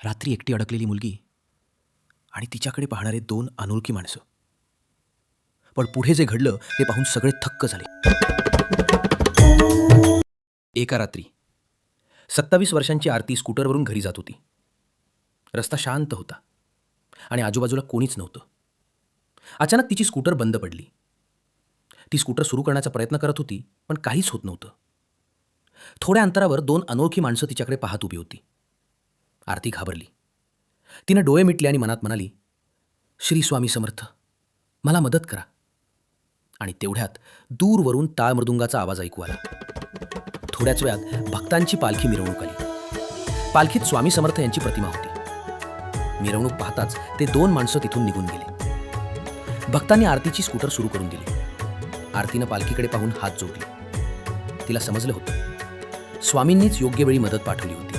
रात्री एकटी अडकलेली मुलगी आणि तिच्याकडे पाहणारे दोन अनोळखी माणसं. पण पुढे जे घडलं ते पाहून सगळे थक्क झाले. एका रात्री 27 वर्षांची आरती स्कूटरवरून घरी जात होती. रस्ता शांत होता आणि आजूबाजूला कोणीच नव्हतं. अचानक तिची स्कूटर बंद पडली. ती स्कूटर सुरू करण्याचा प्रयत्न करत होती, पण काहीच होत नव्हतं. थोड्या अंतरावर दोन अनोळखी माणसं तिच्याकडे पाहत उभी होती. आरती घाबरली. तिनं डोळे मिटले आणि मनात म्हणाली, श्री स्वामी समर्थ, मला मदत करा. आणि तेवढ्यात दूरवरून टाळ मृदुंगाचा आवाज ऐकू आला. थोड्याच वेळात भक्तांची पालखी मिरवणूक आली. पालखीत स्वामी समर्थ यांची प्रतिमा होती. मिरवणूक पाहताच ते दोन माणसं तिथून निघून गेले. भक्तांनी आरतीची स्कूटर सुरू करून दिली. आरतीनं पालखीकडे पाहून हात जोडले. तिला समजलं होतं, स्वामींनीच योग्य वेळी मदत पाठवली होती.